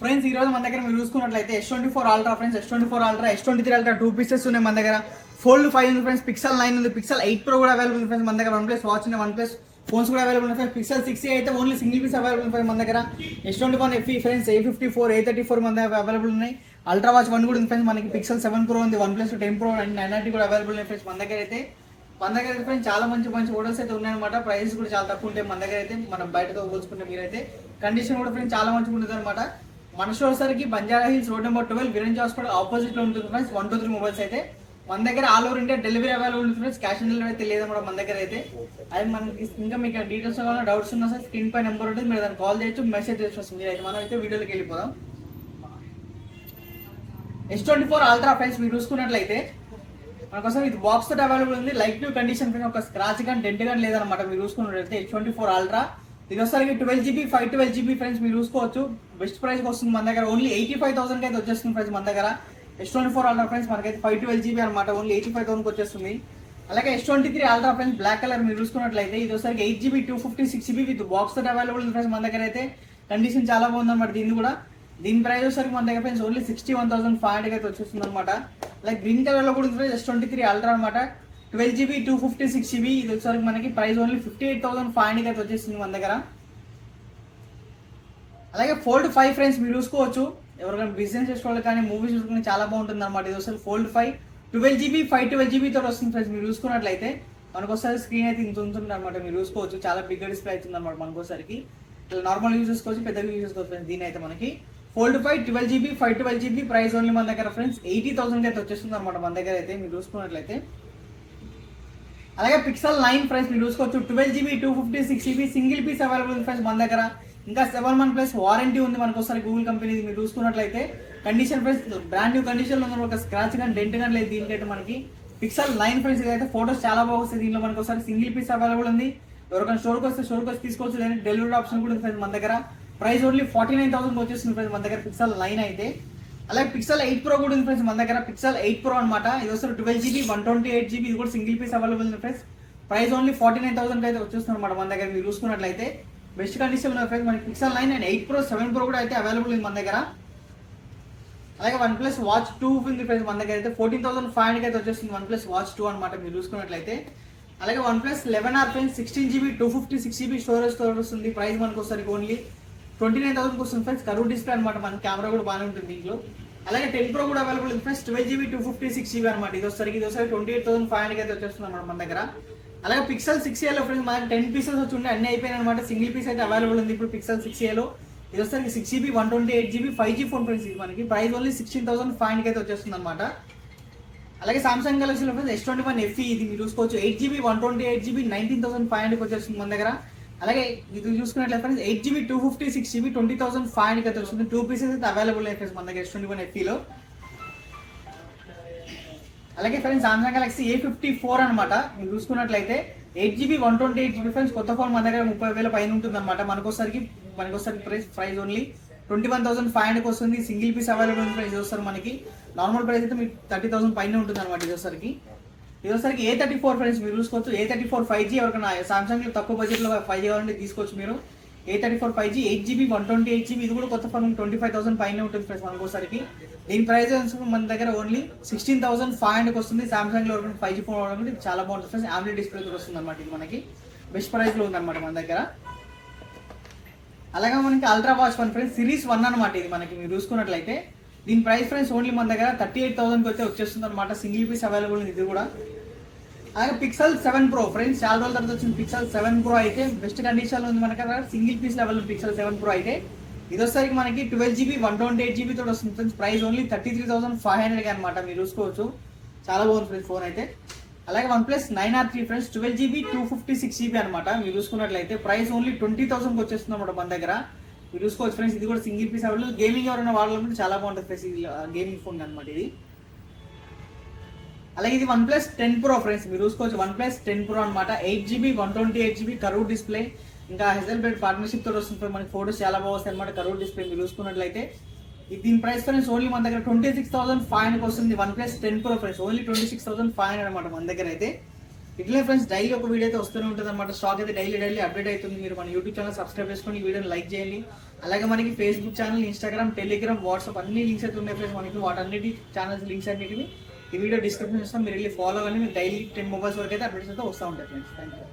Friends ఈ రోజు మన దగ్గర మీరు చూసుకున్నట్లయితే S24 ultra friends, S24 ultra, S23 ultra 2 pieces ఉన్నాయి మన దగ్గర. ఫోల్డ్ 5 ఉంది ఫ్రెండ్స్, పిక్సెల్ 9 ఉంది, పిక్సెల్ 8 ప్రో కూడా అవైలబుల్ ఉంది ఫ్రెండ్స్ మన దగ్గర. OnePlus వాచ్ ఉంది, OnePlus ఫోన్స్ కూడా అవైలబుల్ ఉన్నాయి ఫ్రెండ్స్. పిక్సెల్ 6 అయితే ఓన్లీ సింగిల్ పీస్ అవైలబుల్ ఉంది మన దగ్గర. S21 FE friends, A54, A34 మన దగ్గర అవైలబుల్ ఉన్నాయి. అల్ట్రా వాచ్ 1 కూడా ఉంది ఫ్రెండ్స్ మనకి. పిక్సెల్ 7 ప్రో ఉంది, OnePlus 10 ప్రో అండ్ 990 కూడా అవైలబుల్ ఉన్నాయి ఫ్రెండ్స్ మన దగ్గర అయితే. ఫ్రెండ్స్ చాలా మంచి మోడల్స్ అయితే ఉన్నాయన్నమాట. ప్రైస్ కూడా చాలా తక్కువ ఉంటాయి మన దగ్గర అయితే. మనం బయటతో పోల్చుకుంటే మీరైతే కండిషన్ కూడా ఫ్రెండ్స్ చాలా మంచిగా ఉంటుంది అనమాట. మన స్టోర్ సరికి Banjara hills road number 12 Viranj hospital opposite లో ఉంటుంది ఫ్రెండ్స్. 123 మొబైల్స్ అయితే మన దగ్గర all over India delivery available ఉంటుంది ఫ్రెండ్స్. క్యాష్ ఆన్ డెలివరీ అయితే లేదన్నమాట మన దగ్గర అయితే. అది మనకి ఇంకా మీకు డీటెయిల్స్ కావాలన్నా డౌట్స్ ఉన్నా సార్ స్క్రీన్ పై నెంబర్ ఉంటుంది, మీరు దాన్ని కాల్ చేయొచ్చు, మెసేజ్ చేయొచ్చు. మీరు అయితే మనం అయితే వీడియోలోకి వెళ్ళిపోదాం. S24 అల్ట్రా ఫ్రెండ్స్ మీరు చూసుకున్నట్లయితే మనకోసం ఇది బాక్స్ తోటి అవైలబుల్ ఉంది. లైక్ న్యూ కండిషన్ ఫ్రెండ్స్, ఒక స్క్రాచ్ కానీ డెంట్ కానీ లేదనమాట. మీరు చూసుకున్నట్లయితే S24 అల్ట్రా ఇది వస్తానికి 12GB 512GB ఫ్రెండ్స్ మీరు చూసుకోవచ్చు. బెస్ట్ ప్రైస్ వస్తుంది మన దగ్గర. ఓన్లీ 85,000 అయితే వచ్చేస్తుంది ఫ్రెండ్స్ మన దగ్గర. S24 అల్ట్రా ఫ్రెండ్స్ మనకైతే 512GB అనమాట, ఓన్లీ 85,000 వచ్చేస్తుంది. అలాగే S23 ultra friends black colour మీరు చూసుకున్నట్లయితే ఇది వస్తానికి 8GB 256GB విత్ బాక్స్ తోటి అవైలబుల్ ఉంది ఫ్రెండ్స్ మన దగ్గర అయితే. కండిషన్ చాలా బాగుంది అనమాట దీన్ని కూడా. దీని ప్రైస్ వచ్చేసరికి మన దగ్గర ఫ్రెండ్స్ ఓన్లీ 61,500 అయితే వచ్చేస్తుంది అనమాట. లైక్ గ్రీన్ కలర్ లో కూడా ఉంది S23 అల్ట్రా అనమాట. 12GB 256GB ఇది వచ్చేసరికి మనకి ప్రైస్ ఓన్లీ 58,500 అయితే వచ్చేస్తుంది మన దగ్గర. అలాగే ఫోల్డ్ 5 ఫ్రెండ్స్ మీరు చూసుకోవచ్చు. ఎవరికైనా బిజినెస్ చేసుకోవాలి కానీ మూవీస్ చూసుకుని చాలా బాగుంటుంది అనమాట. ఇది వస్తుంది ఫోల్డ్ 5 12GB 512GB తోటి వస్తుంది ఫ్రెండ్స్ మీరు చూసుకున్నట్లయితే. మనకోసారి స్క్రీన్ అయితే ఇంత ఉంటుంది అనమాట, మీరు చూసుకోవచ్చు. చాలా బిగ్ డిస్ప్లే అవుతుంది అనమాట మనకోసరికి. నార్మల్ యూజ్ చేసుకోవచ్చు, పెద్దగా యూజ్ చేసుకోవచ్చు ఫ్రెండ్స్. దీని అయితే మనకి fold 5 12GB 512GB price only మన దగ్గర ఫ్రెండ్స్ 80,000 అయితే వచ్చేస్తుంది అనమాట మన దగ్గర అయితే మీరు చూసుకున్నట్లయితే. అలాగే పిక్సెల్ 9 ఫ్రెండ్స్ మీరు చూసుకోవచ్చు. 12GB 256GB single piece available ఉంది ఫ్రెండ్స్ మన దగ్గర. ఇంకా 7 months వారంటీ ఉంది మనకు ఒకసారి గూగుల్ కంపెనీ మీరు చూసుకున్నట్లయితే. Condition friends brand new condition లో ఉంది, ఒక స్క్రాచ్ కానీ డెంట్ కానీ లేదు దీనికైతే మనకి. పిక్సెల్ 9 ఫ్రెండ్స్ ఇదైతే ఫోటోస్ చాలా బాగుంది. దీనిలో మనకు ఒకసారి సింగిల్ పీస్ అవైలబుల్ ఉంది. ఎవరికైనా స్టోర్కి వస్తే తీసుకోవచ్చు, లేదంటే డెలివరీ ఆప్షన్ కూడా ఉంది ఫ్రెండ్స్ మన దగ్గర. ప్రైస్ ఓన్లీ 49,000 వచ్చేస్తుంది ఫ్రెండ్స్ మన దగ్గర పిక్సెల్ 9 అయితే. అలాగే పిక్సెల్ 8 ప్రో కూడా ఉంది ఫ్రెండ్స్ మన దగ్గర. పిక్సెల్ 8 ప్రో అనమాట. ఇది వస్తుంది 12GB 128GB ఇది కూడా సింగిల్ పీస్ అవైలబుల్ ఉంది ఫ్రెండ్స్. ప్రైస్ ఓన్లీ 49,000 అయితే వచ్చేస్తుంది అనమాట మన దగ్గర మీరు చూసుకున్నట్లయితే. బెస్ట్ కండిషన్ ఉంది ఫ్రెండ్స్ మనకి పిక్సెల్ 9 అండ్ 8 ప్రో 7 ప్రో కూడా అయితే అవైలబుల్ ఉంది మన దగ్గర. అలాగే OnePlus వాచ్ 2 ఉంది ఫ్రెండ్స్ మన దగ్గర అయితే 14,500 అయితే వచ్చేస్తుంది OnePlus వాచ్ 2 అనమాట మీరు చూసుకున్నట్లయితే. అలాగే OnePlus 11R friends 16GB 256GB storage వస్తుంది. ప్రైస్ మనకు ఒకసారి ఓన్లీ 29,000 వస్తుంది ఫ్రెండ్స్. కర్వ్ డిస్ప్లే అనమాట, మన కెమెరా కూడా బాగానే ఉంటుంది దీంట్లో. అలాగే 10 ప్రో కూడా అవైలబుల్ ఉంది ఫ్రెండ్స్ 12GB 256GB అనమాట. ఇది ఒకసారి 28,500 అయితే వచ్చేస్తుంది అనమాట మన దగ్గర. అలాగే పిక్సెల్ 6a లో ఫ్రెండ్స్ మనకి 10 పీసెస్ వచ్చి ఉండే అన్ని అయిపోయినాయి అనమాట. సింగిల్ పీస్ అయితే అవైలబుల్ ఉంది ఇప్పుడు పిక్సెల్ 6a లో. ఇది వస్తుంది 6GB 128GB 5G phone friends. ఇది మనకి ప్రైస్ ఓన్లీ 16,500 అయితే వచ్చేస్తుంది అనమాట. అలాగే సామ్సంగ్ గెలాక్సీలో ఫ్రెండ్స్ S21 FE ఇది మీరు చూసుకోవచ్చు. 8GB 128GB 19,500 వచ్చేస్తుంది మన దగ్గర. అలాగే ఇది చూసుకున్నట్లయితే ఫ్రెండ్స్ 8GB 256GB 20,500 అయితే వస్తుంది. 2 పీసెస్ అయితే అవైలబుల్ అయ్యి ఫ్రెండ్స్ మన దగ్గర S21 FE లో. అలాగే ఫ్రెండ్స్ సామ్సంగ్ గెలాక్సీ A54 అనమాట మీరు చూసుకున్నట్లయితే 8GB 128GB ఫ్రెండ్స్. కొత్త ఫోన్ మన దగ్గర 30,000 పైన ఉంటుంది అనమాట. మనకోసరికి ప్రైస్ ఓన్లీ 21,500 వస్తుంది. సింగిల్ పీస్ అవైలబుల్ ప్రైస్ వస్తారు మనకి. నార్మల్ ప్రైస్ అయితే మీకు 30,000 పైన ఉంటుంది అనమాట. ఇది వచ్చరికి A34 ఫ్రెండ్స్ మీరు చూసుకోవచ్చు. A34 5G ఎవరికైనా సామ్సంగ్ లో తక్కువ బడ్జెట్ లో 5G కావాలంటే తీసుకోవచ్చు మీరు. A34 5G 8GB 128GB ఇది కూడా కొత్త ఫోన్ 25,000 పైన ఉంటుంది ఫ్రెండ్స్ మనకోసరికి. దీని ప్రైస్ మన దగ్గర ఓన్లీ 16,500 వస్తుంది. సామ్సంగ్ లో 5G ఫోన్ ఇది చాలా బాగుంటుంది ఫ్రెండ్స్. AMOLED డిస్ప్లే కూడా వస్తుంది అనమాట. ఇది మనకి బెస్ట్ ప్రైస్ లో ఉందన్నమాట మన దగ్గర. అలాగే మనకి అల్ట్రా వాచ్ 1 ఫ్రెండ్స్ సిరీస్ 1 అనమాట. ఇది మనకి మీరు చూసుకున్నట్లయితే దీని ప్రైస్ ఫ్రెండ్స్ ఓన్లీ మన దగ్గర 38,000 అయితే వచ్చేస్తుంది అనమాట. సింగిల్ పీస్ అవైలబుల్ ఉంది ఇది కూడా. అలాగే పిక్సెల్ 7 ప్రో ఫ్రెండ్స్ చాలా రోజుల తర్వాత వచ్చింది. పిక్సెల్ 7 ప్రో అయితే బెస్ట్ కండిషన్ లో ఉంది మనకి. Single piece level Pixel 7 pro అయితే ఇది వచ్చేసరికి మనకి 12GB 128GB తోటి వస్తుంది ఫ్రెండ్స్. ప్రైస్ ఓన్లీ 33,500 అనమాట మీరు చూసుకోవచ్చు. చాలా బాగుంది ఫ్రెండ్స్ ఫోన్ అయితే. అలాగే OnePlus 9R3 friends 12GB 256GB అనమాట మీరు చూసుకున్నట్లయితే. ప్రైస్ ఓన్లీ 20,000 వచ్చేస్తుంది అనమాట మన దగ్గర మీరు చూసుకోవచ్చు ఫ్రెండ్స్. ఇది కూడా సింగిల్ పీస్ అవైలబుల్. గేమింగ్ ఎవరైనా వాడాలంటే చాలా బాగుంటుంది ఫ్రెండ్స్. ఇది గేమింగ్ ఫోన్ అనమాట ఇది. అలాగే ఇది OnePlus 10 Pro ఫ్రెండ్స్ మీరు చూసుకోవచ్చు. OnePlus 10 Pro అనమాట. 8GB 128GB కర్వ్ డిస్ప్లే ఇంకా హెజల్బ్లడ్ పార్ట్నర్షిప్ తోటి వస్తుంది. మనకి ఫోటోస్ చాలా బాగుంటాయి అనమాట. కర్వ్ డిస్ప్లే మీరు చూసుకున్నట్లయితే దీని ప్రైస్ ఫ్రెండ్స్ ఓన్లీ మన దగ్గర 26,500 వస్తుంది. OnePlus 10 Pro ఫ్రెండ్స్ ఓన్లీ 26,500 అనమాట మన దగ్గర అయితే. ఇట్లే ఫ్రెండ్స్ డైలీ ఒక వీడియో అయితే వస్తూనే ఉంటుంది అనమాట. స్టాక్ అయితే డైలీ అప్డేట్ అవుతుంది. మీరు మన యూట్యూబ్ ఛానల్ సబ్స్క్రైబ్ చేసుకొని ఈ వీడియోని లైక్ చేయండి. అలాగే మనకి Facebook channel, Instagram, Telegram, WhatsApp అన్ని లింక్స్ అయితే ఉన్నాయి ఫ్రెండ్స్. మనకి వాటన్నిటి ఛానల్స్ లింక్స్ అన్నిటివి ఈ వీడియో డిస్క్రిప్షన్ ఇస్తాం. మీరు వెళ్ళి ఫాలో కానీ మీకు డైలీ 10 మొబైల్స్ వరకు అయితే అప్డేట్స్ అయితే వస్తూ ఉంటాయి ఫ్రెండ్స్. Thank you.